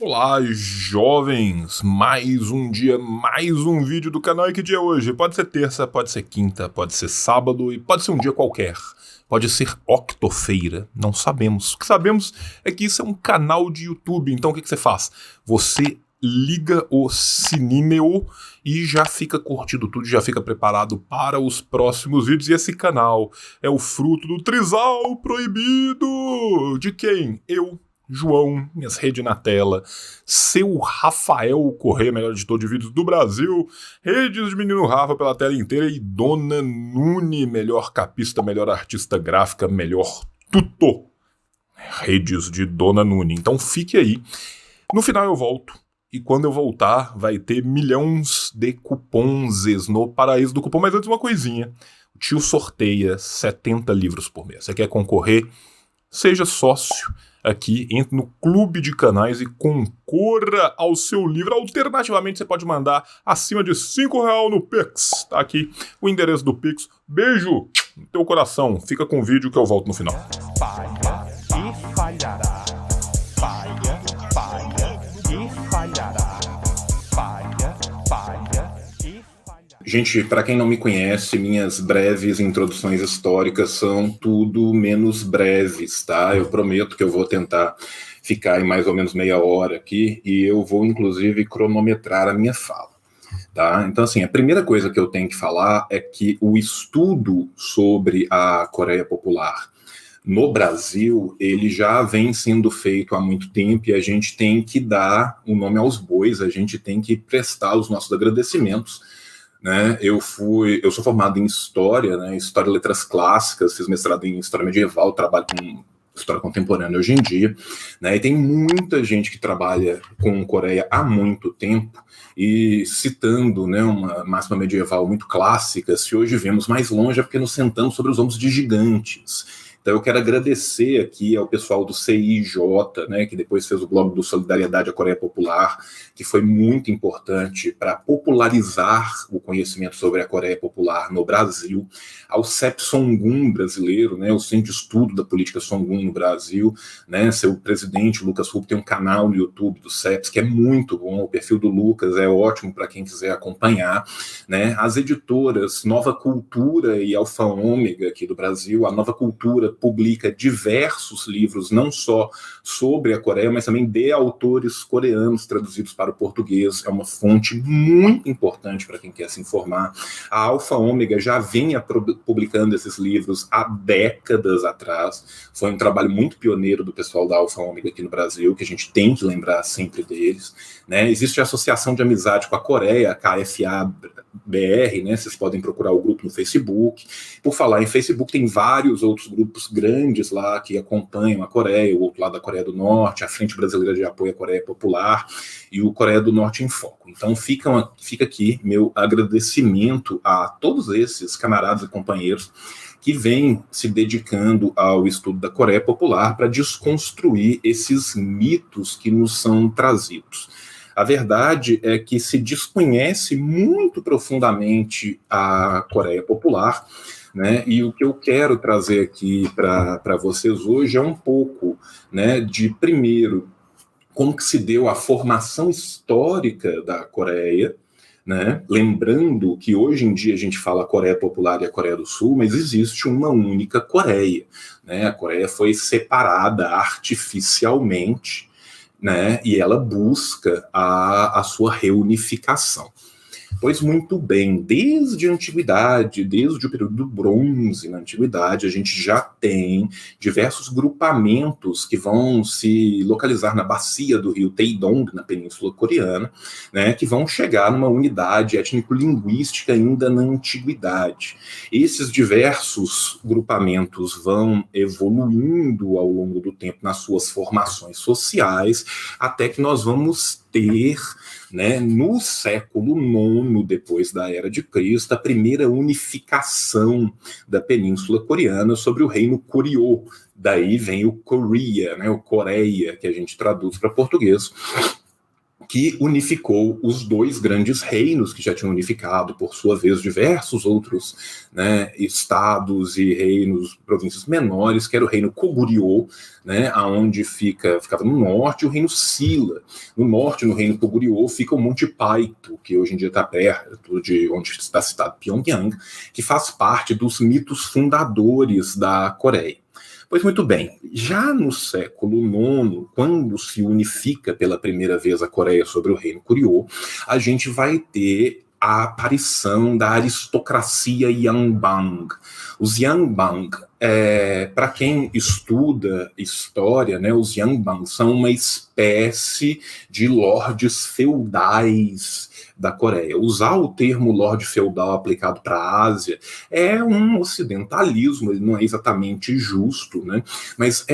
Olá, jovens! Mais um dia, mais um vídeo do canal. E que dia é hoje? Pode ser terça, pode ser quinta, pode ser sábado e pode ser um dia qualquer. Pode ser octofeira, não sabemos. O que sabemos é que isso é um canal de YouTube. Então o que você faz? Você liga o sininho e já fica curtindo tudo, já fica preparado para os próximos vídeos. E esse canal é o fruto do trisal proibido! De quem? Eu, João, minhas redes na tela, seu Rafael Corrêa, melhor editor de vídeos do Brasil, redes de Menino Rafa pela tela inteira e Dona Nune, melhor capista, melhor artista gráfica, melhor tutor. Redes de Dona Nune. Então fique aí. No final eu volto. E quando eu voltar, vai ter milhões de cupons no paraíso do cupom. Mas antes uma coisinha. O tio sorteia 70 livros por mês. Você quer concorrer? Seja sócio aqui, entre no clube de canais e concorra ao seu livro. Alternativamente, você pode mandar acima de R$ 5 no Pix. Tá aqui o endereço do Pix. Beijo no teu coração. Fica com o vídeo que eu volto no final. Falha e falhará. Falha, falha e falhará. Falha, falha e falhará. Gente, para quem não me conhece, minhas breves introduções históricas são tudo menos breves, tá? Eu prometo que eu vou tentar ficar em mais ou menos meia hora aqui e eu vou, inclusive, cronometrar a minha fala. Tá? Então, assim, a primeira coisa que eu tenho que falar é que o estudo sobre a Coreia Popular no Brasil, ele já vem sendo feito há muito tempo e a gente tem que dar o nome aos bois, a gente tem que prestar os nossos agradecimentos, né? Eu sou formado em História, né? História e Letras Clássicas, fiz mestrado em História Medieval, trabalho com história contemporânea hoje em dia, né? E tem muita gente que trabalha com Coreia há muito tempo e citando, né, uma máxima medieval muito clássica, se hoje vemos mais longe é porque nos sentamos sobre os ombros de gigantes. Então eu quero agradecer aqui ao pessoal do CIJ, né, que depois fez o blog do Solidariedade à Coreia Popular, que foi muito importante para popularizar o conhecimento sobre a Coreia Popular no Brasil, ao CEP Songun brasileiro, né, o Centro de Estudo da Política Songun no Brasil, né, seu presidente, Lucas Rupp, tem um canal no YouTube do CEPS que é muito bom, o perfil do Lucas é ótimo para quem quiser acompanhar, né, as editoras Nova Cultura e Alfa Ômega aqui do Brasil, a Nova Cultura publica diversos livros, não só sobre a Coreia, mas também de autores coreanos traduzidos para o português. É uma fonte muito importante para quem quer se informar. A Alfa Ômega já vinha publicando esses livros há décadas atrás. Foi um trabalho muito pioneiro do pessoal da Alfa Ômega aqui no Brasil, que a gente tem que lembrar sempre deles, né? Existe a Associação de Amizade com a Coreia, a KFA-BR, né? Vocês podem procurar o grupo no Facebook. Por falar em Facebook, tem vários outros grupos grandes lá que acompanham a Coreia, o outro lado da Coreia do Norte, a Frente Brasileira de Apoio à Coreia Popular e o Coreia do Norte em Foco. Então fica aqui meu agradecimento a todos esses camaradas e companheiros que vêm se dedicando ao estudo da Coreia Popular para desconstruir esses mitos que nos são trazidos. A verdade é que se desconhece muito profundamente a Coreia Popular, né? E o que eu quero trazer aqui para vocês hoje é um pouco, né, de, primeiro, como que se deu a formação histórica da Coreia, né? Lembrando que hoje em dia a gente fala Coreia Popular e a Coreia do Sul, mas existe uma única Coreia, né? A Coreia foi separada artificialmente, né? E ela busca a sua reunificação. Pois muito bem, desde a antiguidade, desde o período do bronze na antiguidade, a gente já tem diversos grupamentos que vão se localizar na bacia do rio Taedong, na Península Coreana, né, que vão chegar numa unidade étnico-linguística ainda na antiguidade. Esses diversos grupamentos vão evoluindo ao longo do tempo nas suas formações sociais, até que nós vamos ter, né, no século IX, depois da Era de Cristo, a primeira unificação da Península Coreana sobre o reino Goryeo. Daí vem o Korea, né, o Coreia, que a gente traduz para português, que unificou os dois grandes reinos que já tinham unificado, por sua vez, diversos outros, né, estados e reinos, províncias menores, que era o reino Koguryo, né, onde ficava no norte, o reino Silla. No norte, no reino Koguryo, fica o Monte Paito, que hoje em dia está perto de onde está citado Pyongyang, que faz parte dos mitos fundadores da Coreia. Pois muito bem, já no século IX, quando se unifica pela primeira vez a Coreia sobre o reino Goryeo, a gente vai ter a aparição da aristocracia Yanbang. Os Yanbang, para quem estuda história, né, os Yanbang são uma espécie de lordes feudais da Coreia. Usar o termo lorde feudal aplicado para a Ásia é um ocidentalismo, ele não é exatamente justo, né? Mas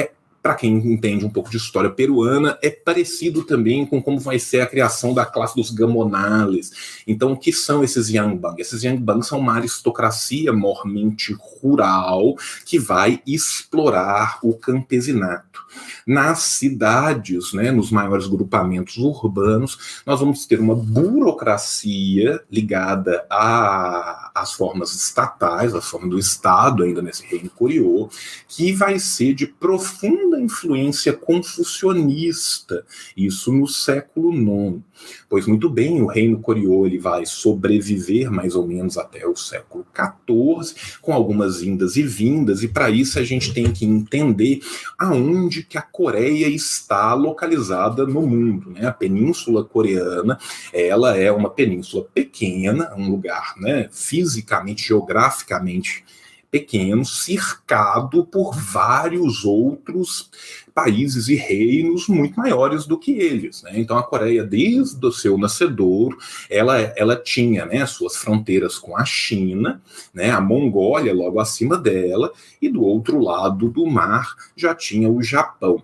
para quem entende um pouco de história peruana, é parecido também com como vai ser a criação da classe dos gamonales. Então, o que são esses Yanbang? Esses Yanbang são uma aristocracia mormente rural que vai explorar o campesinato. Nas cidades, né, nos maiores grupamentos urbanos, nós vamos ter uma burocracia ligada às formas estatais, à forma do Estado, ainda nesse reino Goryeo, que vai ser de profunda influência confucionista, isso no século IX. Pois muito bem, o reino Goryeo ele vai sobreviver mais ou menos até o século XIV, com algumas indas e vindas, e para isso a gente tem que entender aonde que a Coreia está localizada no mundo, né? A Península Coreana, ela é uma península pequena, um lugar, né, fisicamente, geograficamente pequeno, cercado por vários outros países e reinos muito maiores do que eles, né? Então a Coreia, desde o seu nascedouro, ela tinha, né, suas fronteiras com a China, né, a Mongólia logo acima dela, e do outro lado do mar já tinha o Japão.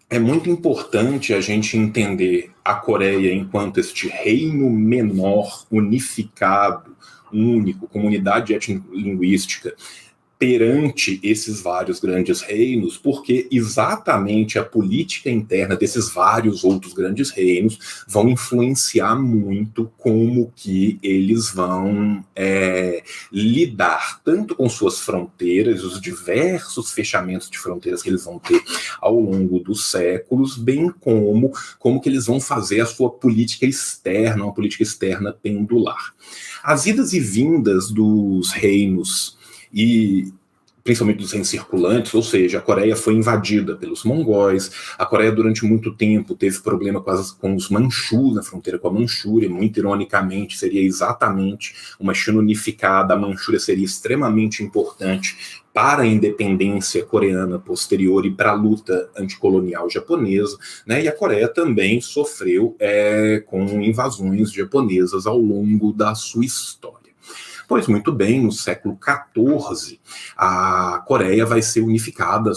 É muito importante a gente entender a Coreia enquanto este reino menor, unificado, único, comunidade étnico-linguística, perante esses vários grandes reinos, porque exatamente a política interna desses vários outros grandes reinos vão influenciar muito como que eles vão lidar tanto com suas fronteiras, os diversos fechamentos de fronteiras que eles vão ter ao longo dos séculos, bem como que eles vão fazer a sua política externa, uma política externa pendular. As idas e vindas dos reinos, e principalmente dos reinos circulantes, ou seja, a Coreia foi invadida pelos mongóis, a Coreia durante muito tempo teve problema com os manchus na fronteira com a Manchúria, muito ironicamente seria exatamente uma China unificada, a Manchúria seria extremamente importante para a independência coreana posterior e para a luta anticolonial japonesa, né? E a Coreia também sofreu com invasões japonesas ao longo da sua história. Pois muito bem, no século XIV, a Coreia vai ser unificada,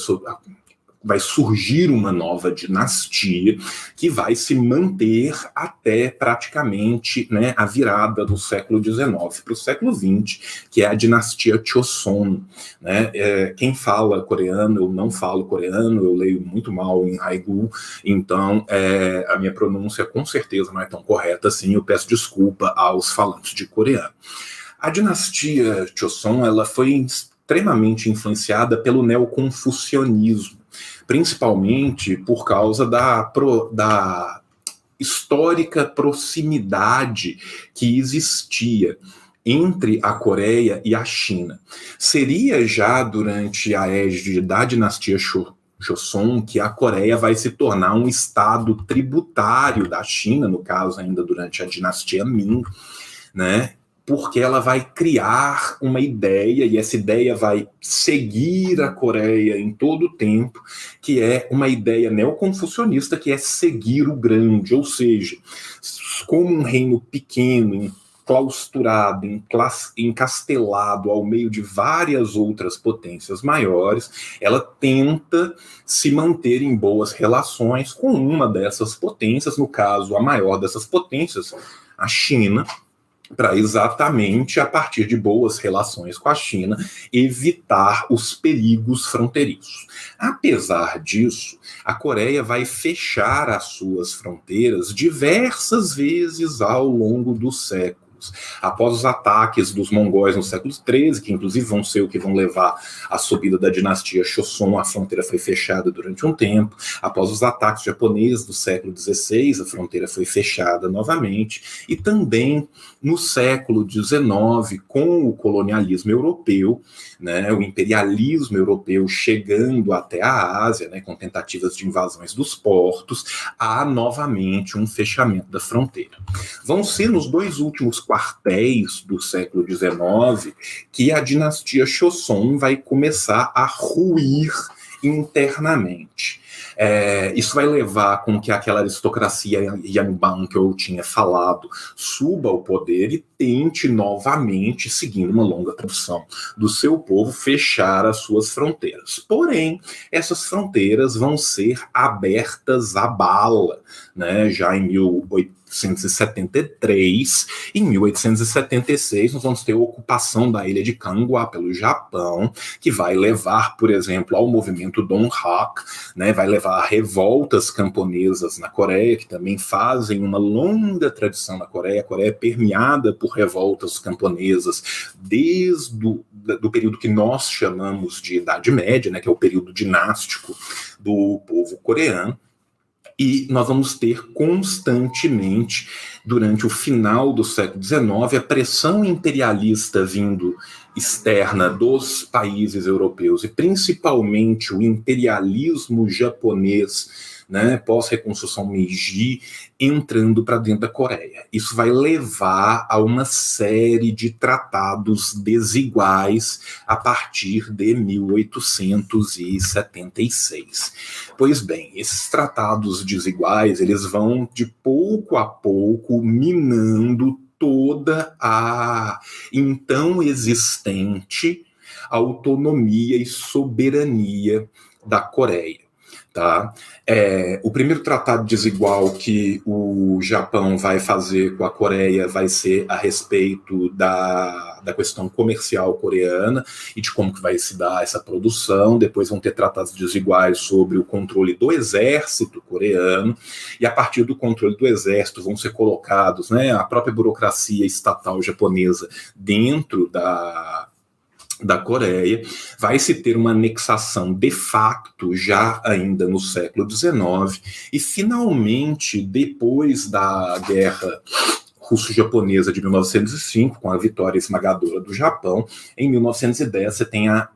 vai surgir uma nova dinastia que vai se manter até praticamente, né, a virada do século XIX para o século XX, que é a dinastia Choson. Né? Quem fala coreano, eu não falo coreano, eu leio muito mal em Hangul, então a minha pronúncia com certeza não é tão correta assim, eu peço desculpa aos falantes de coreano. A dinastia Choson, ela foi extremamente influenciada pelo neoconfucionismo, principalmente por causa da histórica proximidade que existia entre a Coreia e a China. Seria já durante a égide da dinastia Joseon que a Coreia vai se tornar um estado tributário da China, no caso ainda durante a dinastia Ming, né? Porque ela vai criar uma ideia, e essa ideia vai seguir a Coreia em todo o tempo, que é uma ideia neoconfucionista, que é seguir o grande, ou seja, como um reino pequeno, enclausurado, encastelado ao meio de várias outras potências maiores, ela tenta se manter em boas relações com uma dessas potências, no caso, a maior dessas potências, a China, para exatamente, a partir de boas relações com a China, evitar os perigos fronteiriços. Apesar disso, a Coreia vai fechar as suas fronteiras diversas vezes ao longo dos séculos. Após os ataques dos mongóis no século XIII, que inclusive vão ser o que vão levar à subida da dinastia Joseon, a fronteira foi fechada durante um tempo. Após os ataques japoneses do século XVI, a fronteira foi fechada novamente. E também no século XIX, com o colonialismo europeu, né, o imperialismo europeu chegando até a Ásia, né, com tentativas de invasões dos portos, há novamente um fechamento da fronteira. Vão ser nos 2 últimos quartéis do século XIX que a dinastia Joseon vai começar a ruir internamente. Isso vai levar com que aquela aristocracia Yangban que eu tinha falado suba ao poder e tente novamente, seguindo uma longa tradição do seu povo, fechar as suas fronteiras. Porém, essas fronteiras vão ser abertas à bala, né? Já em 1873, em 1876 nós vamos ter a ocupação da ilha de Kangwa pelo Japão, que vai levar, por exemplo, ao movimento Donghak, né, vai levar a revoltas camponesas na Coreia, que também fazem uma longa tradição na Coreia. A Coreia é permeada por revoltas camponesas desde do período que nós chamamos de Idade Média, né, que é o período dinástico do povo coreano. E nós vamos ter constantemente, durante o final do século XIX, a pressão imperialista vindo externa dos países europeus, e principalmente o imperialismo japonês, né, pós-reconstrução Meiji, entrando para dentro da Coreia. Isso vai levar a uma série de tratados desiguais a partir de 1876. Pois bem, esses tratados desiguais, eles vão de pouco a pouco minando toda a então existente autonomia e soberania da Coreia. Tá? O primeiro tratado desigual que o Japão vai fazer com a Coreia vai ser a respeito da questão comercial coreana e de como que vai se dar essa produção. Depois vão ter tratados desiguais sobre o controle do exército coreano, e a partir do controle do exército vão ser colocados, né, a própria burocracia estatal japonesa dentro da Coreia. Vai se ter uma anexação de facto já ainda no século XIX, e finalmente, depois da guerra russo-japonesa de 1905, com a vitória esmagadora do Japão, em 1910 você tem a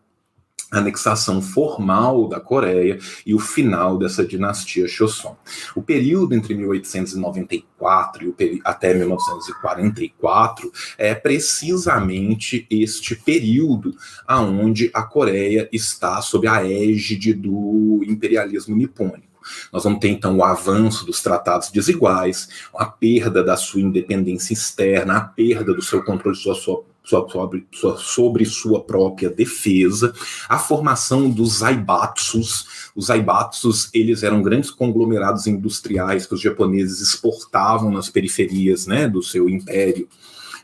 anexação formal da Coreia e o final dessa dinastia Joseon. O período entre 1894 e até 1944 é precisamente este período onde a Coreia está sob a égide do imperialismo nipônico. Nós vamos ter, então, o avanço dos tratados desiguais, a perda da sua independência externa, a perda do seu controle sobre sua própria defesa, a formação dos zaibatsus. Os zaibatsus, eles eram grandes conglomerados industriais que os japoneses exportavam nas periferias, né, do seu império,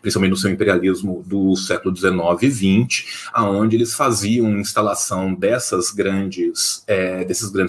principalmente no seu imperialismo do século XIX e XX, onde eles faziam instalação desses grandes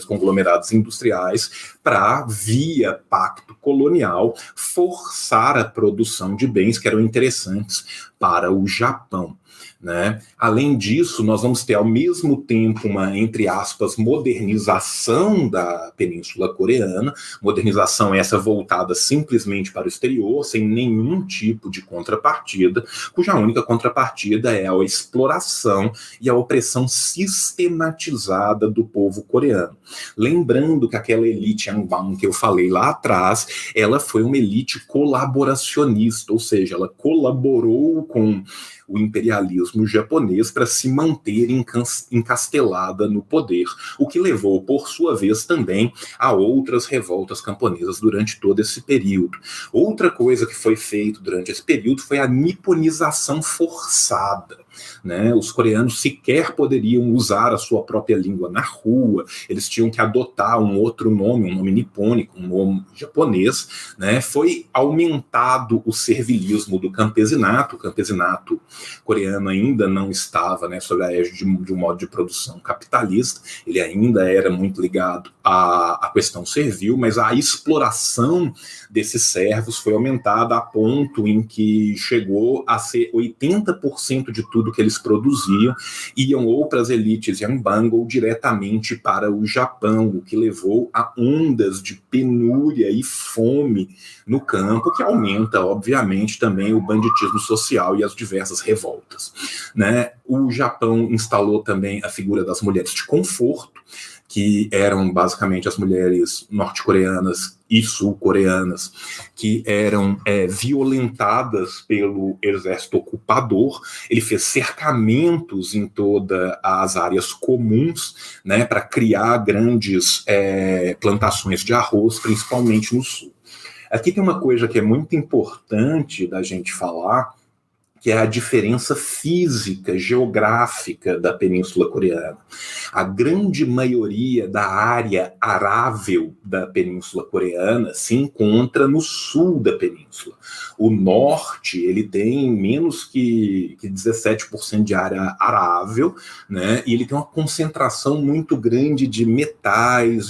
conglomerados industriais para, via pacto colonial, forçar a produção de bens que eram interessantes para o Japão. Né? Além disso, nós vamos ter ao mesmo tempo uma, entre aspas, modernização da Península Coreana, modernização essa voltada simplesmente para o exterior, sem nenhum tipo de contrapartida, cuja única contrapartida é a exploração e a opressão sistematizada do povo coreano. Lembrando que aquela elite Yangban que eu falei lá atrás, ela foi uma elite colaboracionista, ou seja, ela colaborou com o imperialismo japonês para se manter encastelada no poder, o que levou, por sua vez, também a outras revoltas camponesas durante todo esse período. Outra coisa que foi feita durante esse período foi a niponização forçada. né? Os coreanos sequer poderiam usar a sua própria língua na rua, eles tinham que adotar um outro nome, um nome nipônico, um nome japonês, né? Foi aumentado o servilismo do campesinato. O campesinato coreano ainda não estava, né, sob a égide de um modo de produção capitalista, ele ainda era muito ligado à questão servil, mas a exploração desses servos foi aumentada a ponto em que chegou a ser 80% de tudo que eles produziam iam ou para as elites Yanban ou diretamente para o Japão, o que levou a ondas de penúria e fome no campo, que aumenta, obviamente, também o banditismo social e as diversas revoltas, né? O Japão instalou também a figura das mulheres de conforto, que eram basicamente as mulheres norte-coreanas e sul-coreanas, que eram violentadas pelo exército ocupador. Ele fez cercamentos em todas as áreas comuns, né, para criar grandes plantações de arroz, principalmente no sul. Aqui tem uma coisa que é muito importante da gente falar, que é a diferença física, geográfica da Península Coreana. A grande maioria da área arável da Península Coreana se encontra no sul da península. O norte, ele tem menos que 17% de área arável, né? E ele tem uma concentração muito grande de metais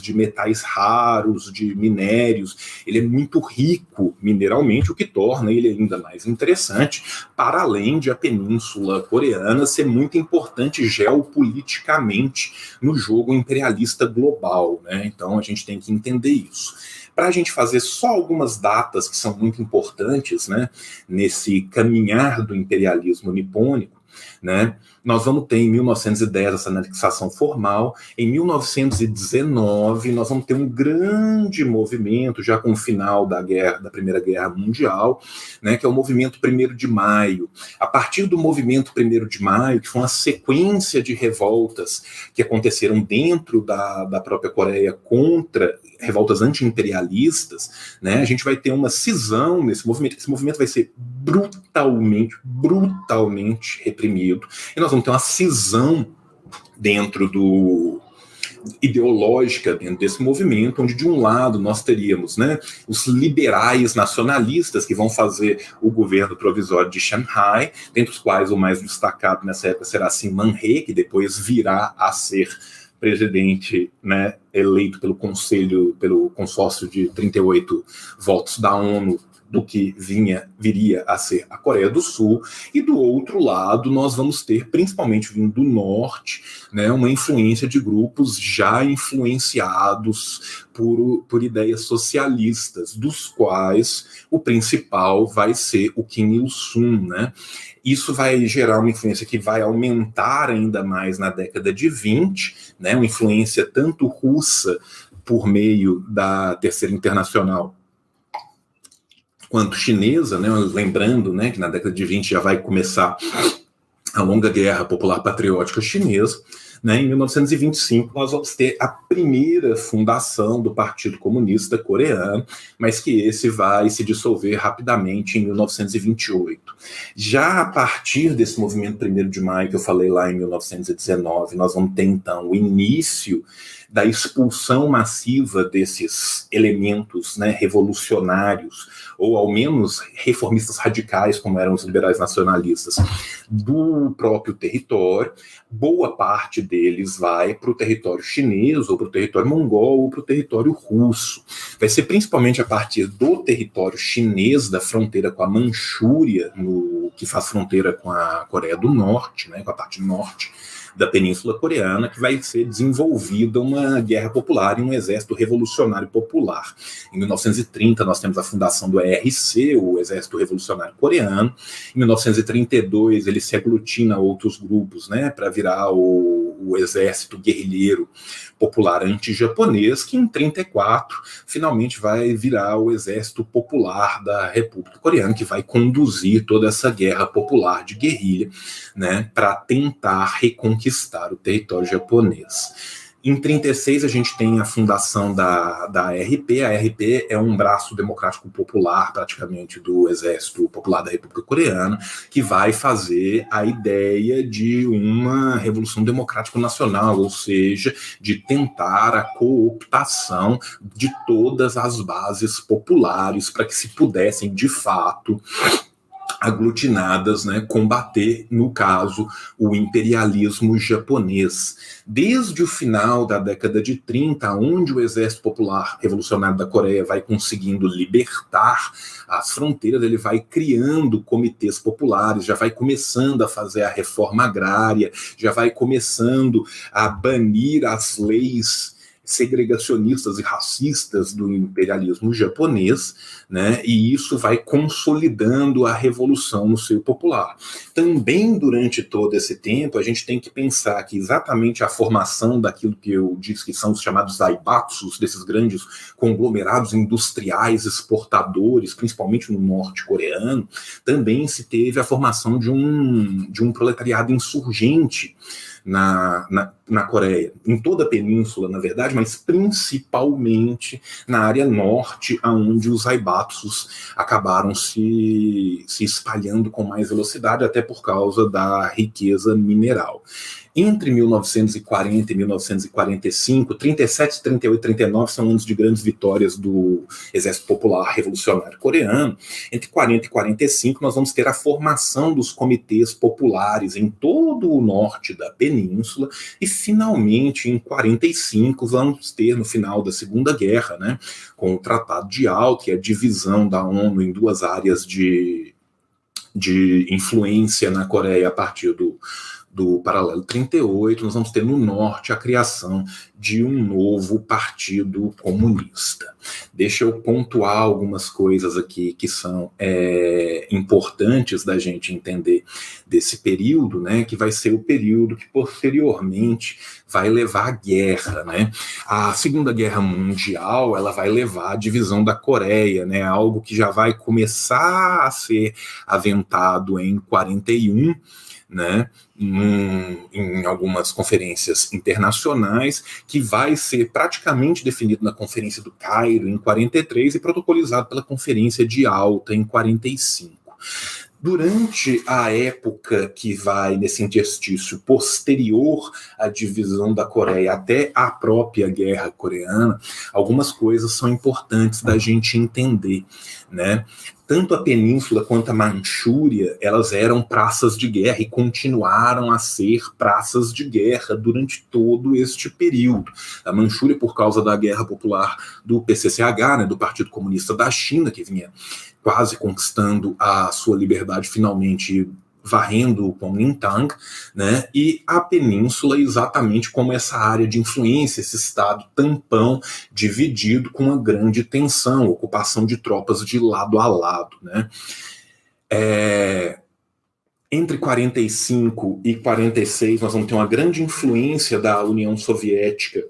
raros, de minérios. Ele é muito rico mineralmente, o que torna ele ainda mais interessante, para além de a Península Coreana ser muito importante geopoliticamente no jogo imperialista global, né? Então a gente tem que entender isso. Para a gente fazer só algumas datas que são muito importantes, né, nesse caminhar do imperialismo nipônico, né? Nós vamos ter em 1910 essa anexação formal. Em 1919 nós vamos ter um grande movimento, já com o final da Primeira Guerra Mundial, né, que é o movimento 1º de Maio. A partir do movimento 1º de Maio, que foi uma sequência de revoltas que aconteceram dentro da própria Coreia contra revoltas anti-imperialistas, né, a gente vai ter uma cisão nesse movimento. Esse movimento vai ser brutalmente reprimido, e nós vamos ter uma cisão ideológica dentro desse movimento, onde de um lado nós teríamos, né, os liberais nacionalistas que vão fazer o governo provisório de Shanghai, dentre os quais o mais destacado nessa época será Syng Man-rhee, que depois virá a ser presidente, né, eleito pelo consórcio de 38 votos da ONU, do que viria a ser a Coreia do Sul. E do outro lado nós vamos ter, principalmente vindo do norte, né, uma influência de grupos já influenciados por ideias socialistas, dos quais o principal vai ser o Kim Il-sung, né? Isso vai gerar uma influência que vai aumentar ainda mais na década de 20, né, uma influência tanto russa por meio da Terceira Internacional, quanto chinesa, né? Lembrando, né, que na década de 20 já vai começar a longa Guerra Popular Patriótica Chinesa. Né? Em 1925 nós vamos ter a primeira fundação do Partido Comunista Coreano, mas que esse vai se dissolver rapidamente em 1928. Já a partir desse movimento 1º de Maio que eu falei lá em 1919, nós vamos ter então o início da expulsão massiva desses elementos, né, revolucionários, ou ao menos reformistas radicais, como eram os liberais nacionalistas, do próprio território. Boa parte deles vai para o território chinês, ou para o território mongol, ou para o território russo. Vai ser principalmente a partir do território chinês, da fronteira com a Manchúria, que faz fronteira com a Coreia do Norte, né, com a parte norte da Península Coreana, que vai ser desenvolvida uma guerra popular e um exército revolucionário popular. Em 1930, nós temos a fundação do ERC, o Exército Revolucionário Coreano. Em 1932, ele se aglutina a outros grupos, né, para virar o Exército Guerrilheiro Popular Anti-Japonês, que em 1934, finalmente vai virar o Exército Popular da República Coreana, que vai conduzir toda essa guerra popular de guerrilha, né, para tentar reconquistar o território japonês. Em 36 a gente tem a fundação da ARP. A ARP é um braço democrático popular, praticamente, do Exército Popular da República Coreana, que vai fazer a ideia de uma revolução democrática nacional, ou seja, de tentar a cooptação de todas as bases populares para que se pudessem, de fato, aglutinadas, né, combater, no caso, o imperialismo japonês. Desde o final da década de 30, onde o Exército Popular Revolucionário da Coreia vai conseguindo libertar as fronteiras, ele vai criando comitês populares, já vai começando a fazer a reforma agrária, já vai começando a banir as leis segregacionistas e racistas do imperialismo japonês, né, e isso vai consolidando a revolução no seio popular. Também durante todo esse tempo, a gente tem que pensar que exatamente a formação daquilo que eu disse que são os chamados zaibatsus, desses grandes conglomerados industriais exportadores, principalmente no norte coreano, também se teve a formação de um proletariado insurgente na Coreia, em toda a península, na verdade, mas principalmente na área norte, onde os zaibatsus acabaram se espalhando com mais velocidade, até por causa da riqueza mineral. Entre 1940 e 1945, 37, 38 e 39 são anos de grandes vitórias do Exército Popular Revolucionário Coreano. Entre 40 e 45, nós vamos ter a formação dos comitês populares em todo o norte da península, e finalmente, em 45, vamos ter, no final da Segunda Guerra, né, com o Tratado de Alta e a divisão da ONU em duas áreas de influência na Coreia a partir do Paralelo 38, nós vamos ter no norte a criação de um novo partido comunista. Deixa eu pontuar algumas coisas aqui que são importantes da gente entender desse período, né, que vai ser o período que posteriormente vai levar à guerra, né? A Segunda Guerra Mundial, ela vai levar à divisão da Coreia, né, algo que já vai começar a ser aventado em 41, né, em algumas conferências internacionais, que vai ser praticamente definido na Conferência do Cairo em 43 e protocolizado pela Conferência de Alta em 45. Durante a época que vai nesse interstício posterior à divisão da Coreia até a própria Guerra Coreana, algumas coisas são importantes da gente entender, né? Tanto a Península quanto a Manchúria, elas eram praças de guerra e continuaram a ser praças de guerra durante todo este período. A Manchúria, por causa da guerra popular do PCCH, né, do Partido Comunista da China, que vinha quase conquistando a sua liberdade, finalmente varrendo o Kuomintang, né, e a Península exatamente como essa área de influência, esse estado tampão dividido com uma grande tensão, ocupação de tropas de lado a lado, né. Entre 45 e 46 nós vamos ter uma grande influência da União Soviética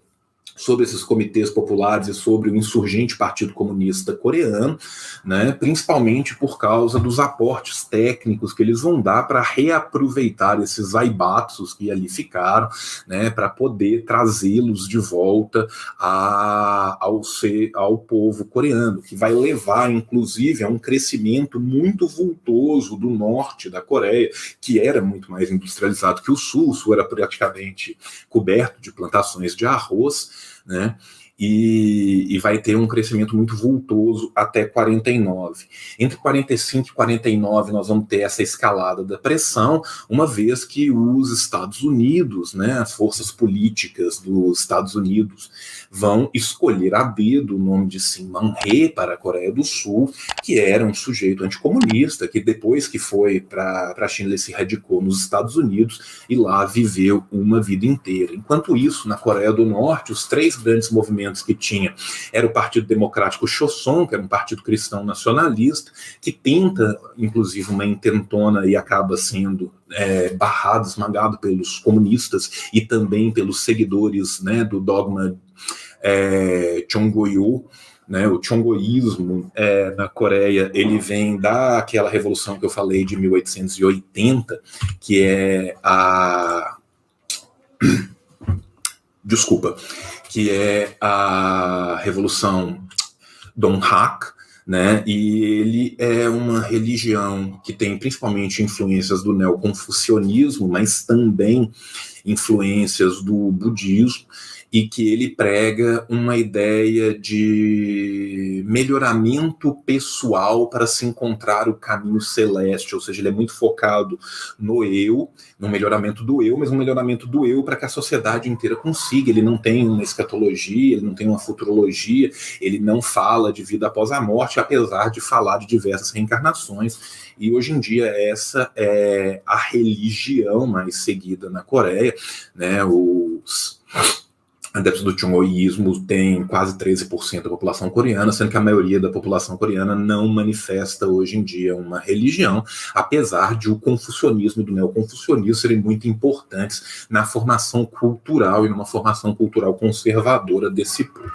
sobre esses comitês populares e sobre o insurgente Partido Comunista Coreano, né, principalmente por causa dos aportes técnicos que eles vão dar para reaproveitar esses zaibatsus que ali ficaram, né, para poder trazê-los de volta ao povo coreano, que vai levar, inclusive, a um crescimento muito vultoso do norte da Coreia, que era muito mais industrializado que o sul era praticamente coberto de plantações de arroz, né? E vai ter um crescimento muito vultoso até 49. Entre 45 e 49 nós vamos ter essa escalada da pressão, uma vez que os Estados Unidos, né, as forças políticas dos Estados Unidos vão escolher a dedo o nome de Syngman Rhee para a Coreia do Sul, que era um sujeito anticomunista, que depois que foi para a China ele se radicou nos Estados Unidos e lá viveu uma vida inteira. Enquanto isso, na Coreia do Norte, os três grandes movimentos que tinha era o Partido Democrático Choson, que era um partido cristão nacionalista, que tenta, inclusive, uma intentona e acaba sendo barrado, esmagado pelos comunistas e também pelos seguidores, né, do dogma Chongoyo, né, o chongoísmo na Coreia, ele vem daquela revolução que eu falei de 1880, que é desculpa, que é a Revolução Donghak, né? E ele é uma religião que tem principalmente influências do neoconfucionismo, mas também influências do budismo, e que ele prega uma ideia de melhoramento pessoal para se encontrar o caminho celeste, ou seja, ele é muito focado no eu, no melhoramento do eu, mas um melhoramento do eu para que a sociedade inteira consiga. Ele não tem uma escatologia, ele não tem uma futurologia, ele não fala de vida após a morte, apesar de falar de diversas reencarnações. E hoje em dia essa é a religião mais seguida na Coreia, né? Os adeptos do Chongoísmo têm quase 13% da população coreana, sendo que a maioria da população coreana não manifesta hoje em dia uma religião, apesar de o confucionismo e do neoconfucionismo serem muito importantes na formação cultural e numa formação cultural conservadora desse povo.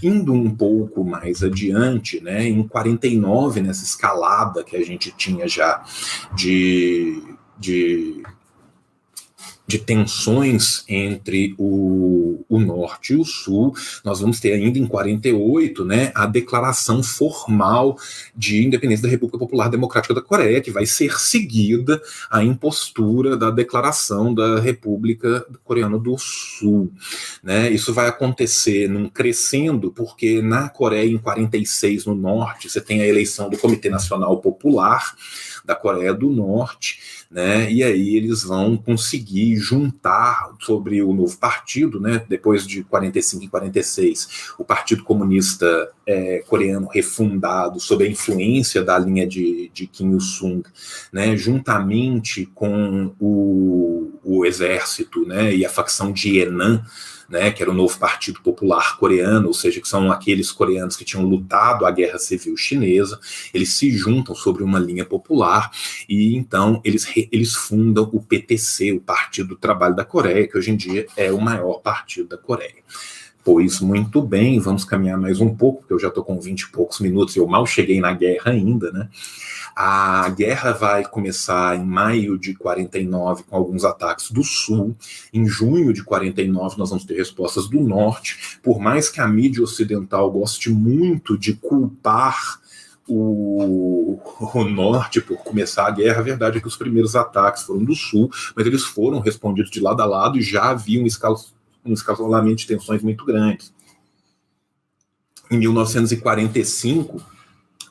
Indo um pouco mais adiante, né, em 49, nessa escalada que a gente tinha já de tensões entre o norte e o sul, nós vamos ter ainda em 48, né, a declaração formal de independência da República Popular Democrática da Coreia, que vai ser seguida à impostura da declaração da República Coreana do Sul, né? Isso vai acontecer num crescendo, porque na Coreia, em 46, no norte, você tem a eleição do Comitê Nacional Popular da Coreia do Norte, né? E aí eles vão conseguir juntar sobre o novo partido, né? Depois de 45 e 46, o Partido Comunista coreano refundado sob a influência da linha de Kim Il-sung, né? Juntamente com o exército, né? E a facção de Yenan, né, que era o novo Partido Popular Coreano, ou seja, que são aqueles coreanos que tinham lutado a Guerra Civil Chinesa. Eles se juntam sobre uma linha popular e então eles fundam o PTC, o Partido do Trabalho da Coreia, que hoje em dia é o maior partido da Coreia. Pois muito bem, vamos caminhar mais um pouco, porque eu já estou com 20 e poucos minutos e eu mal cheguei na guerra ainda, né? A guerra vai começar em maio de 49 com alguns ataques do sul. Em junho de 49 nós vamos ter respostas do norte. Por mais que a mídia ocidental goste muito de culpar o norte por começar a guerra, a verdade é que os primeiros ataques foram do sul, mas eles foram respondidos de lado a lado e já havia um escalonamento de tensões muito grandes. Em 1945,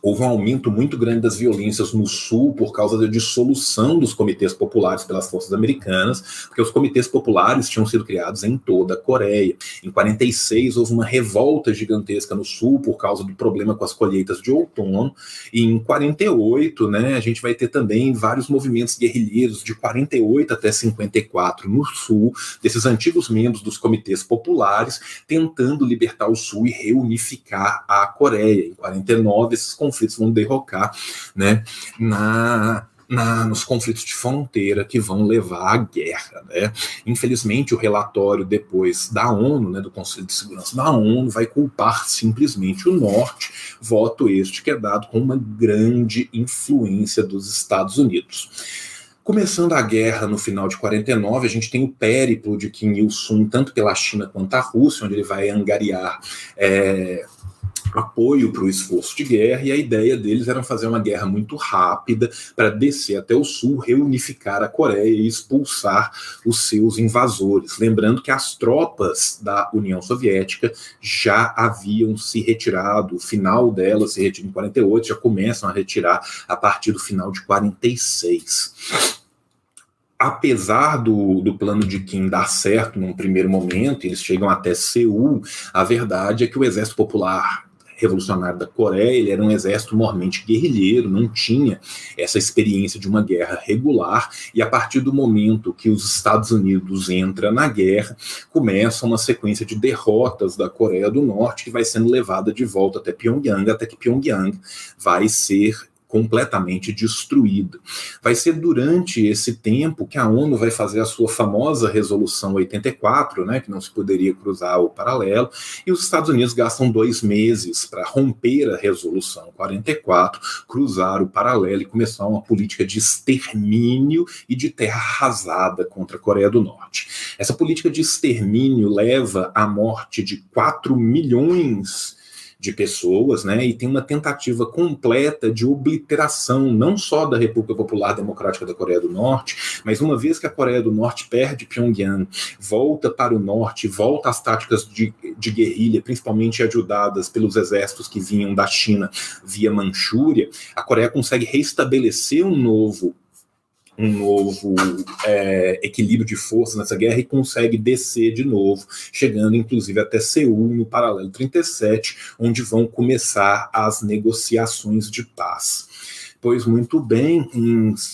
houve um aumento muito grande das violências no Sul por causa da dissolução dos comitês populares pelas forças americanas, porque os comitês populares tinham sido criados em toda a Coreia. Em 46, houve uma revolta gigantesca no Sul por causa do problema com as colheitas de outono, e em 48, né, a gente vai ter também vários movimentos guerrilheiros de 48 até 54 no Sul, desses antigos membros dos comitês populares, tentando libertar o Sul e reunificar a Coreia. Em 49, esses conflitos vão derrocar, né, nos conflitos de fronteira que vão levar à guerra, né? Infelizmente, o relatório depois da ONU, né, do Conselho de Segurança da ONU, vai culpar simplesmente o norte, voto este que é dado com uma grande influência dos Estados Unidos. Começando a guerra no final de 49, a gente tem o périplo de Kim Il-sung, tanto pela China quanto a Rússia, onde ele vai angariar apoio para o esforço de guerra, e a ideia deles era fazer uma guerra muito rápida para descer até o sul, reunificar a Coreia e expulsar os seus invasores. Lembrando que as tropas da União Soviética já haviam se retirado, o final delas se retira em 48, já começam a retirar a partir do final de 46. Apesar do plano de Kim dar certo num primeiro momento, eles chegam até Seul, a verdade é que o Exército Popular Revolucionário da Coreia, ele era um exército mormente guerrilheiro, não tinha essa experiência de uma guerra regular, e a partir do momento que os Estados Unidos entram na guerra, começa uma sequência de derrotas da Coreia do Norte, que vai sendo levada de volta até Pyongyang, até que Pyongyang vai ser completamente destruída. Vai ser durante esse tempo que a ONU vai fazer a sua famosa Resolução 84, né, que não se poderia cruzar o paralelo, e os Estados Unidos gastam 2 meses para romper a Resolução 44, cruzar o paralelo e começar uma política de extermínio e de terra arrasada contra a Coreia do Norte. Essa política de extermínio leva à morte de 4 milhões de pessoas, né, e tem uma tentativa completa de obliteração, não só da República Popular Democrática da Coreia do Norte, mas uma vez que a Coreia do Norte perde Pyongyang, volta para o norte, volta às táticas de guerrilha, principalmente ajudadas pelos exércitos que vinham da China via Manchúria, a Coreia consegue reestabelecer um novo equilíbrio de forças nessa guerra e consegue descer de novo, chegando inclusive até Seul, no paralelo 37, onde vão começar as negociações de paz. Pois muito bem,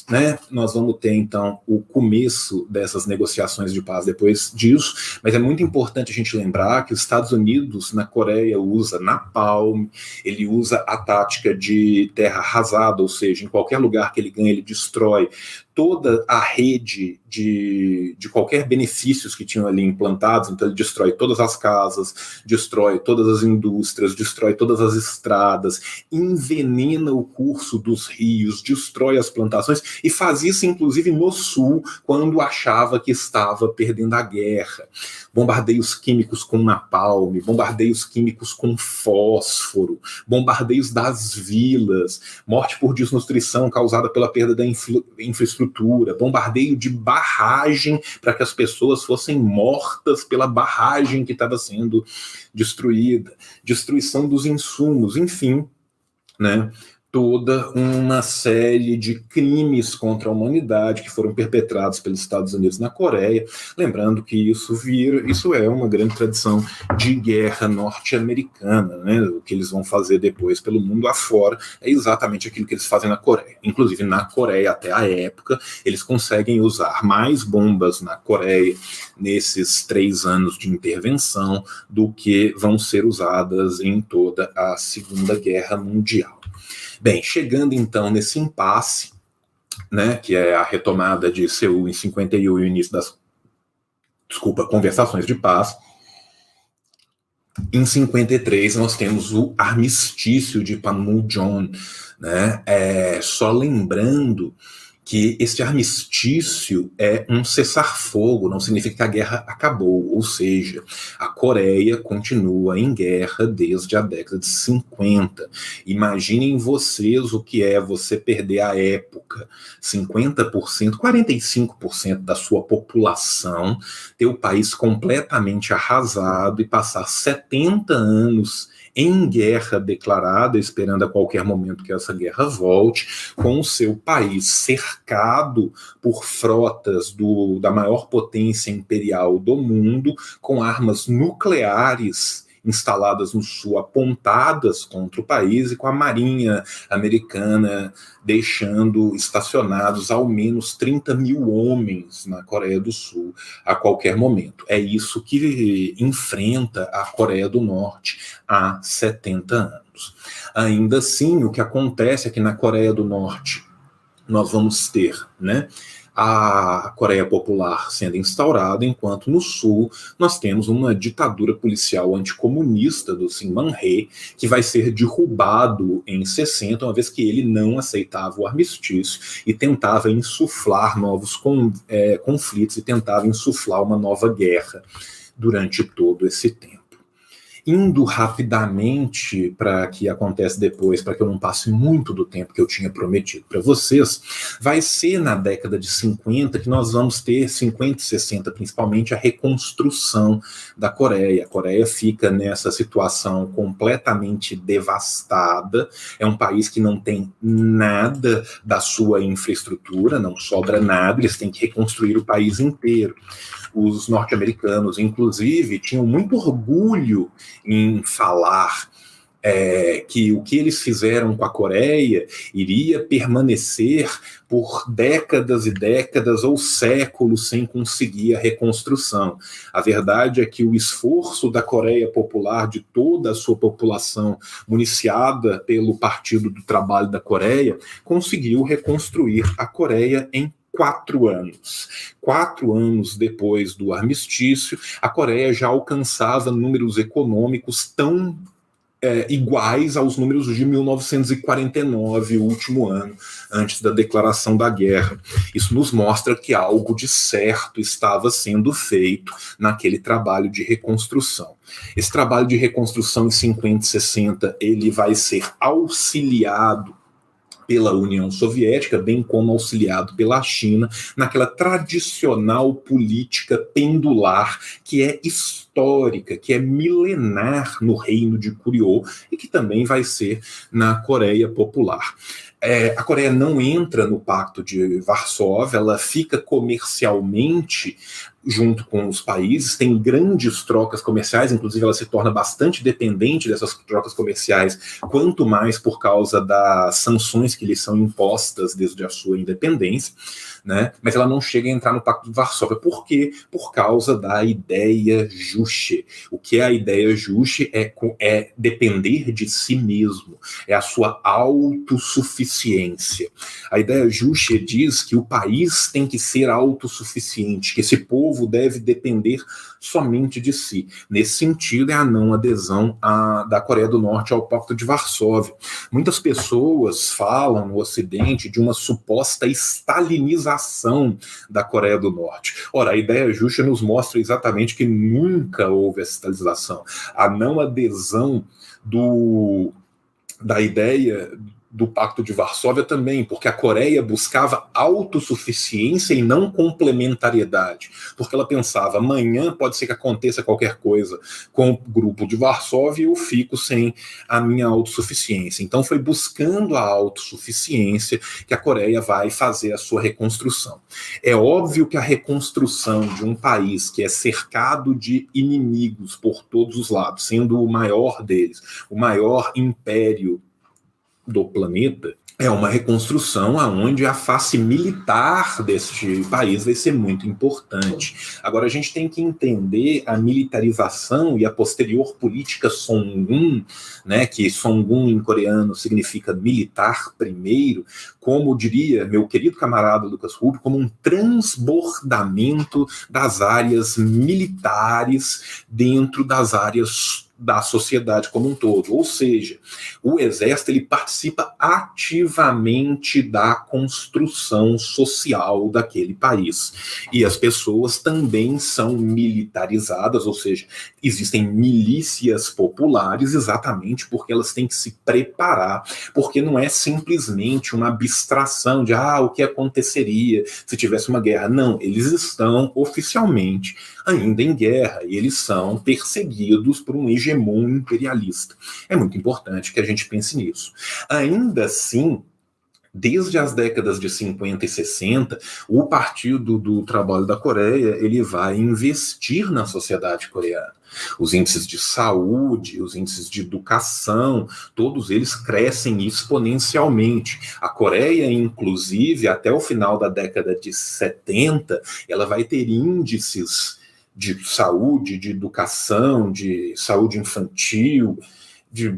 né, nós vamos ter então o começo dessas negociações de paz depois disso, mas é muito importante a gente lembrar que os Estados Unidos na Coreia usa napalm, ele usa a tática de terra arrasada, ou seja, em qualquer lugar que ele ganha, ele destrói toda a rede de qualquer benefícios que tinham ali implantados, então ele destrói todas as casas, destrói todas as indústrias, destrói todas as estradas, envenena o curso dos rios, destrói as plantações e faz isso inclusive no sul, quando achava que estava perdendo a guerra. Bombardeios químicos com napalm, bombardeios químicos com fósforo, bombardeios das vilas, morte por desnutrição causada pela perda da infraestrutura, bombardeio de barragem para que as pessoas fossem mortas pela barragem que estava sendo destruída, destruição dos insumos, enfim, né? Toda uma série de crimes contra a humanidade que foram perpetrados pelos Estados Unidos na Coreia, lembrando que isso é uma grande tradição de guerra norte-americana, né? O que eles vão fazer depois pelo mundo afora é exatamente aquilo que eles fazem na Coreia. Inclusive na Coreia, até a época, eles conseguem usar mais bombas na Coreia nesses 3 anos de intervenção do que vão ser usadas em toda a Segunda Guerra Mundial. Bem, chegando então nesse impasse, né, que é a retomada de Seul em 51 e o início das, conversações de paz, em 53 nós temos o armistício de Panmunjom, né, só lembrando que esse armistício é um cessar-fogo, não significa que a guerra acabou, ou seja, a Coreia continua em guerra desde a década de 50. Imaginem vocês o que é você perder a época, 50%, 45% da sua população, ter o país completamente arrasado e passar 70 anos em guerra declarada, esperando a qualquer momento que essa guerra volte, com o seu país cercado por frotas da maior potência imperial do mundo, com armas nucleares instaladas no sul, apontadas contra o país, e com a marinha americana deixando estacionados ao menos 30 mil homens na Coreia do Sul a qualquer momento. É isso que enfrenta a Coreia do Norte há 70 anos. Ainda assim, o que acontece é que na Coreia do Norte nós vamos ter, né, a Coreia Popular sendo instaurada, enquanto no Sul nós temos uma ditadura policial anticomunista do Syngman-rhee, que vai ser derrubado em 60, uma vez que ele não aceitava o armistício e tentava insuflar novos conflitos e tentava insuflar uma nova guerra durante todo esse tempo. Indo rapidamente para o que acontece depois, para que eu não passe muito do tempo que eu tinha prometido para vocês, vai ser na década de 50 que nós vamos ter, 50 e 60 principalmente, a reconstrução da Coreia. A Coreia fica nessa situação completamente devastada, é um país que não tem nada da sua infraestrutura, não sobra nada, eles têm que reconstruir o país inteiro. Os norte-americanos, inclusive, tinham muito orgulho em falar que o que eles fizeram com a Coreia iria permanecer por décadas e décadas ou séculos sem conseguir a reconstrução. A verdade é que o esforço da Coreia Popular, de toda a sua população municiada pelo Partido do Trabalho da Coreia, conseguiu reconstruir a Coreia em 4 anos. 4 anos depois do armistício, a Coreia já alcançava números econômicos tão iguais aos números de 1949, o último ano antes da declaração da guerra. Isso nos mostra que algo de certo estava sendo feito naquele trabalho de reconstrução. Esse trabalho de reconstrução em 50 e 60, ele vai ser auxiliado pela União Soviética, bem como auxiliado pela China, naquela tradicional política pendular que é histórica, que é milenar no reino de Goryeo e que também vai ser na Coreia Popular. A Coreia não entra no Pacto de Varsóvia, ela fica comercialmente junto com os países, tem grandes trocas comerciais, inclusive ela se torna bastante dependente dessas trocas comerciais, quanto mais por causa das sanções que lhe são impostas desde a sua independência, né? Mas ela não chega a entrar no Pacto de Varsóvia. Por quê? Por causa da ideia Juche. O que é a ideia Juche? É depender de si mesmo, é a sua autossuficiência. A ideia Juche diz que o país tem que ser autossuficiente, que esse povo deve depender somente de si. Nesse sentido, é a não adesão da Coreia do Norte ao Pacto de Varsóvia. Muitas pessoas falam no Ocidente de uma suposta stalinização da Coreia do Norte. Ora, a ideia justa nos mostra exatamente que nunca houve essa stalinização. A não adesão da ideia do Pacto de Varsóvia também, porque a Coreia buscava autossuficiência e não complementariedade, porque ela pensava, amanhã pode ser que aconteça qualquer coisa com o grupo de Varsóvia e eu fico sem a minha autossuficiência. Então foi buscando a autossuficiência que a Coreia vai fazer a sua reconstrução. É óbvio que a reconstrução de um país que é cercado de inimigos por todos os lados, sendo o maior deles, o maior império do planeta, é uma reconstrução onde a face militar deste país vai ser muito importante. Agora, a gente tem que entender a militarização e a posterior política Songun, né, que Songun em coreano significa militar primeiro, como diria meu querido camarada Lucas Rubio, como um transbordamento das áreas militares dentro das áreas da sociedade como um todo. Ou seja, o exército ele participa ativamente da construção social daquele país. E as pessoas também são militarizadas, ou seja, existem milícias populares exatamente porque elas têm que se preparar, porque não é simplesmente uma abstração de o que aconteceria se tivesse uma guerra. Não, eles estão oficialmente ainda em guerra e eles são perseguidos por um hegemon imperialista. É muito importante que a gente pense nisso. Ainda assim, desde as décadas de 50 e 60, o Partido do Trabalho da Coreia ele vai investir na sociedade coreana. Os índices de saúde, os índices de educação, todos eles crescem exponencialmente. A Coreia, inclusive, até o final da década de 70, ela vai ter índices de saúde, de educação, de saúde infantil, de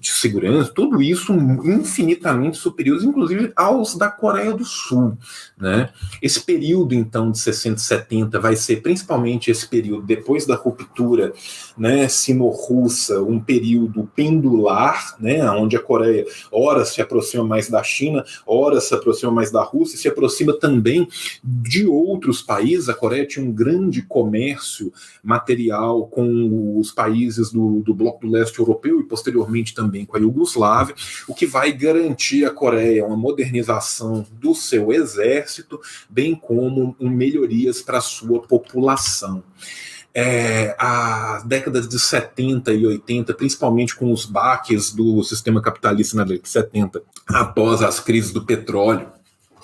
segurança, tudo isso infinitamente superiores, inclusive aos da Coreia do Sul, né? Esse período, então, de 60 e 70 vai ser principalmente esse período depois da ruptura, né, sino-russa, um período pendular, né, onde a Coreia ora se aproxima mais da China, ora se aproxima mais da Rússia, se aproxima também de outros países. A Coreia tinha um grande comércio material com os países do Bloco do Leste Europeu e posteriormente também com a Iugoslávia, o que vai garantir à Coreia uma modernização do seu exército, bem como melhorias para a sua população. As décadas de 70 e 80, principalmente com os baques do sistema capitalista na década de 70, após as crises do petróleo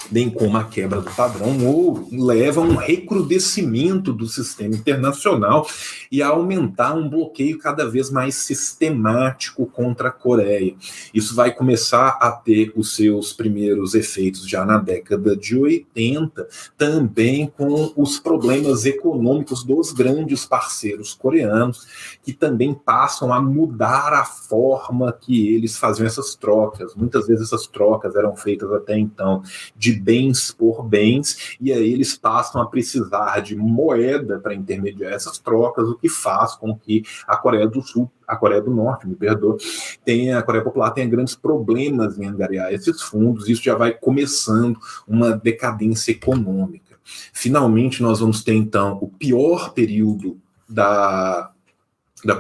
bem como a quebra do padrão ouro, leva a um recrudescimento do sistema internacional e a aumentar um bloqueio cada vez mais sistemático contra a Coreia. Isso vai começar a ter os seus primeiros efeitos já na década de 80, também com os problemas econômicos dos grandes parceiros coreanos, que também passam a mudar a forma que eles faziam essas trocas. Muitas vezes essas trocas eram feitas até então de bens por bens, e aí eles passam a precisar de moeda para intermediar essas trocas, o que faz com que a Coreia do Norte, a Coreia Popular tenha grandes problemas em angariar esses fundos. Isso já vai começando uma decadência econômica. Finalmente, nós vamos ter, então, o pior período da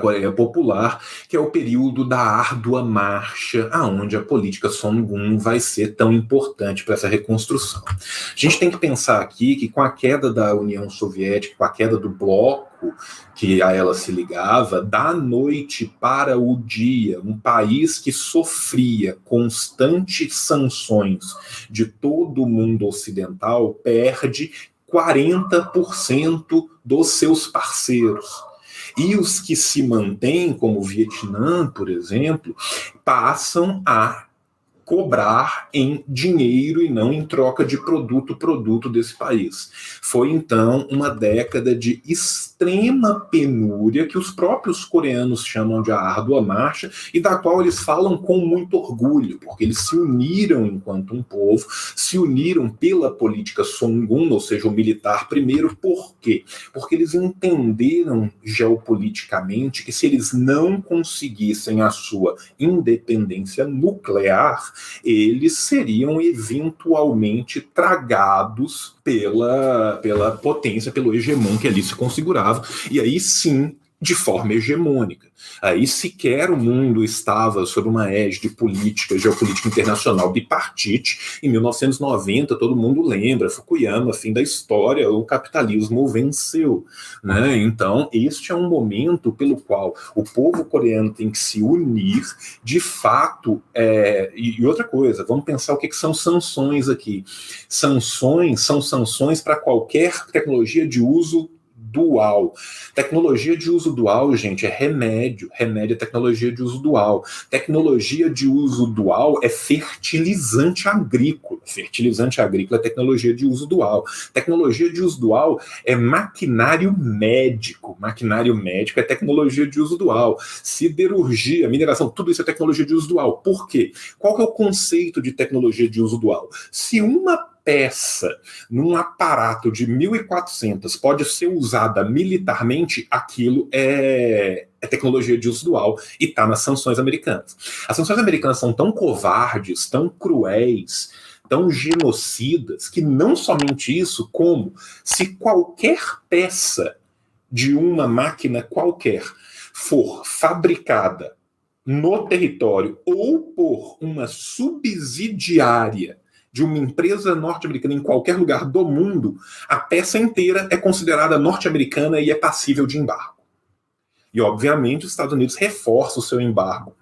Coreia Popular, que é o período da árdua marcha, aonde a política Songun vai ser tão importante para essa reconstrução. A gente tem que pensar aqui que com a queda da União Soviética, com a queda do bloco que a ela se ligava, da noite para o dia, um país que sofria constantes sanções de todo o mundo ocidental perde 40% dos seus parceiros. E os que se mantêm, como o Vietnã, por exemplo, passam a cobrar em dinheiro e não em troca de produto desse país. Foi, então, uma década de extrema penúria que os próprios coreanos chamam de a árdua marcha e da qual eles falam com muito orgulho, porque eles se uniram enquanto um povo, se uniram pela política Songun, ou seja, o militar primeiro. Por quê? Porque eles entenderam geopoliticamente que se eles não conseguissem a sua independência nuclear, eles seriam eventualmente tragados pela potência, pelo hegemon que ali se configurava, e aí sim, de forma hegemônica. Aí sequer o mundo estava sob uma égide geopolítica internacional bipartite. Em 1990, todo mundo lembra, Fukuyama, fim da história, o capitalismo venceu, né? Então, este é um momento pelo qual o povo coreano tem que se unir, de fato. E outra coisa, vamos pensar o que são sanções aqui. Sanções são sanções para qualquer tecnologia de uso dual. Tecnologia de uso dual, gente, é remédio. Remédio é tecnologia de uso dual. Tecnologia de uso dual é fertilizante agrícola. Fertilizante agrícola é tecnologia de uso dual. Tecnologia de uso dual é maquinário médico. Maquinário médico é tecnologia de uso dual. Siderurgia, mineração, tudo isso é tecnologia de uso dual. Por quê? Qual que é o conceito de tecnologia de uso dual? Se uma peça num aparato de 1400 pode ser usada militarmente, aquilo é tecnologia de uso dual e está nas sanções americanas. As sanções americanas são tão covardes, tão cruéis, tão genocidas, que não somente isso, como se qualquer peça de uma máquina qualquer for fabricada no território ou por uma subsidiária de uma empresa norte-americana em qualquer lugar do mundo, a peça inteira é considerada norte-americana e é passível de embargo. E, obviamente, os Estados Unidos reforçam o seu embargo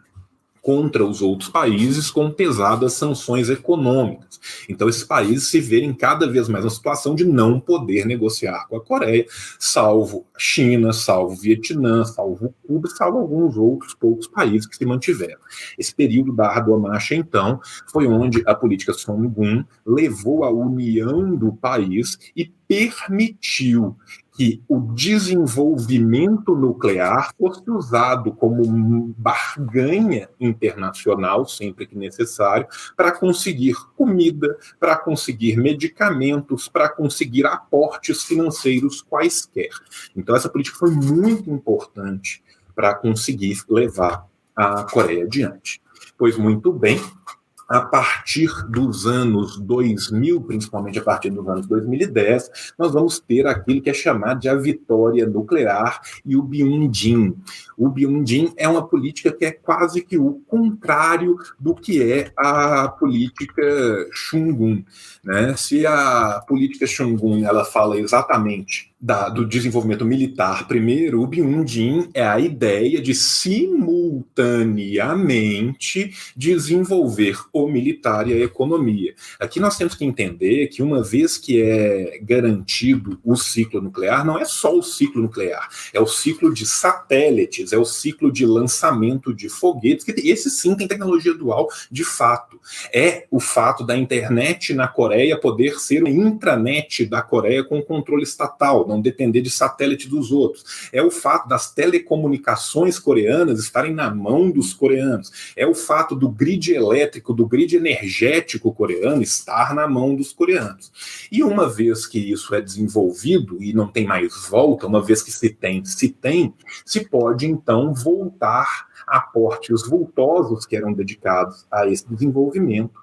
contra os outros países com pesadas sanções econômicas. Então, esses países se verem cada vez mais na situação de não poder negociar com a Coreia, salvo China, salvo Vietnã, salvo Cuba, salvo alguns outros poucos países que se mantiveram. Esse período da árdua marcha, então, foi onde a política Songun levou à união do país e permitiu que o desenvolvimento nuclear fosse usado como barganha internacional, sempre que necessário, para conseguir comida, para conseguir medicamentos, para conseguir aportes financeiros quaisquer. Então, essa política foi muito importante para conseguir levar a Coreia adiante. Pois muito bem, a partir dos anos 2000, principalmente a partir dos anos 2010, nós vamos ter aquilo que é chamado de a vitória nuclear e o Byung-jin. O Byung-jin é uma política que é quase que o contrário do que é a política Chungun, né? Se a política Chungun ela fala exatamente do desenvolvimento militar primeiro, o Byung-Chul é a ideia de simultaneamente desenvolver o militar e a economia. Aqui nós temos que entender que uma vez que é garantido o ciclo nuclear, não é só o ciclo nuclear, é o ciclo de satélites, é o ciclo de lançamento de foguetes, que esse sim tem tecnologia dual de fato. É o fato da internet na Coreia poder ser uma intranet da Coreia com controle estatal, não depender de satélite dos outros. É o fato das telecomunicações coreanas estarem na mão dos coreanos. É o fato do grid elétrico, do grid energético coreano estar na mão dos coreanos. E uma vez que isso é desenvolvido e não tem mais volta, uma vez que se pode então voltar a aportes vultosos que eram dedicados a esse desenvolvimento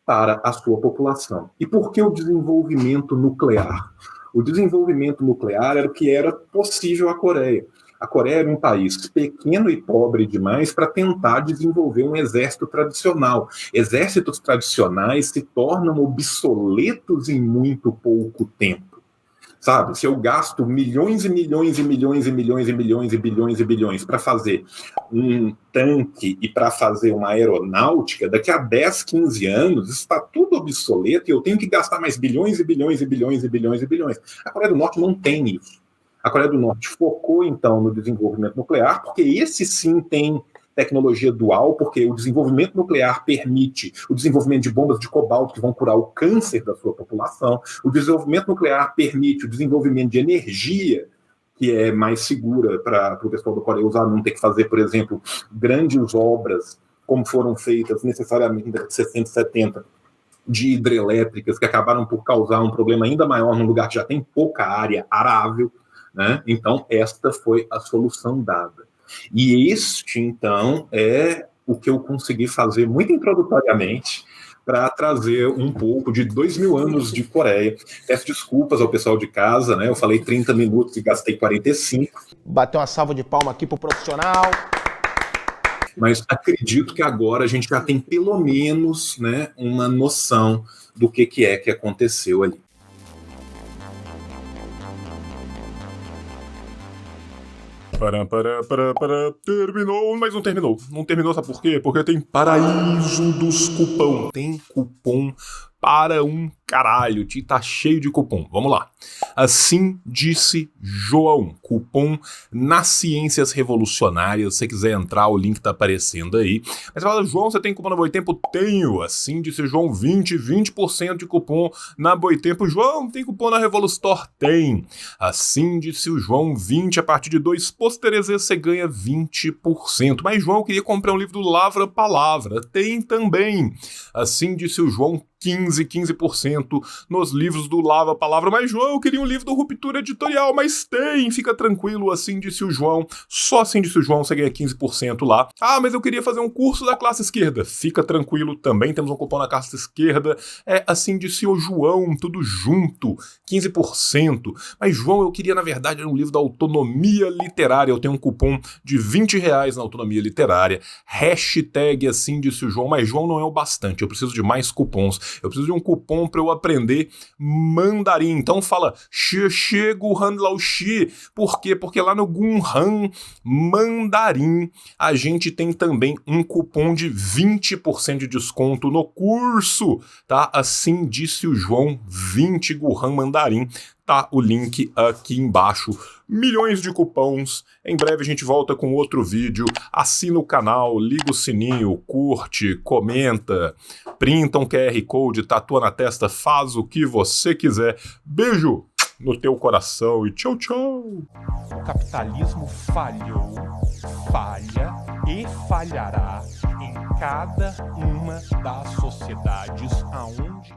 para a sua população. E por que o desenvolvimento nuclear? O desenvolvimento nuclear era o que era possível à Coreia. A Coreia era um país pequeno e pobre demais para tentar desenvolver um exército tradicional. Exércitos tradicionais se tornam obsoletos em muito pouco tempo. Sabe, se eu gasto milhões e milhões e milhões e milhões e milhões e bilhões e bilhões para fazer um tanque e para fazer uma aeronáutica, daqui a 10, 15 anos está tudo obsoleto e eu tenho que gastar mais bilhões e bilhões e bilhões e bilhões e bilhões. A Coreia do Norte não tem isso. A Coreia do Norte focou, então, no desenvolvimento nuclear, porque esse sim tem tecnologia dual, porque o desenvolvimento nuclear permite o desenvolvimento de bombas de cobalto que vão curar o câncer da sua população, o desenvolvimento nuclear permite o desenvolvimento de energia que é mais segura para o pessoal da Coreia usar, não ter que fazer, por exemplo, grandes obras, como foram feitas necessariamente na década de 60 e 70, de hidrelétricas, que acabaram por causar um problema ainda maior num lugar que já tem pouca área arável, né? Então, esta foi a solução dada. E este, então, é o que eu consegui fazer muito introdutoriamente para trazer um pouco de 2.000 anos de Coreia. Peço desculpas ao pessoal de casa, né? Eu falei 30 minutos e gastei 45. Bateu uma salva de palma aqui pro profissional. Mas acredito que agora a gente já tem pelo menos, né, uma noção do que é que aconteceu ali. Terminou, mas não terminou. Não terminou, sabe por quê? Porque tem paraíso dos cupom. Tem cupom para um caralho, tá cheio de cupom. Vamos lá. Assim disse João, cupom nas Ciências Revolucionárias. Se você quiser entrar, o link tá aparecendo aí. Mas você fala, João, você tem cupom na Boitempo? Tenho. Assim disse João, 20% de cupom na Boitempo. João, tem cupom na Revolustore? Tem. Assim disse o João, 20, a partir de 2 pôsteres você ganha 20%. Mas João, eu queria comprar um livro do Lavra Palavra. Tem também. Assim disse o João, 15% nos livros do Lava Palavra. Mas, João, eu queria um livro do Ruptura Editorial, mas tem, fica tranquilo, assim disse o João. Só assim disse o João, você ganha 15% lá. Ah, mas eu queria fazer um curso da classe esquerda. Fica tranquilo, também temos um cupom na classe esquerda. É, assim disse o João, tudo junto, 15%. Mas, João, eu queria, na verdade, um livro da autonomia literária. Eu tenho um cupom de R$20 na autonomia literária. Hashtag, assim disse o João. Mas, João, não é o bastante, eu preciso de mais cupons. Eu preciso de um cupom para eu aprender mandarim. Então fala Xie Guhan Lao Xi. Por quê? Porque lá no Gunhan Mandarim a gente tem também um cupom de 20% de desconto no curso, tá? Assim disse o João, 20 Guhan Mandarim. Tá o link aqui embaixo. Milhões de cupons. Em breve a gente volta com outro vídeo. Assina o canal, liga o sininho, curte, comenta, printa um QR Code, tatua na testa, faz o que você quiser. Beijo no teu coração e tchau, tchau. O capitalismo falhou, falha e falhará em cada uma das sociedades aonde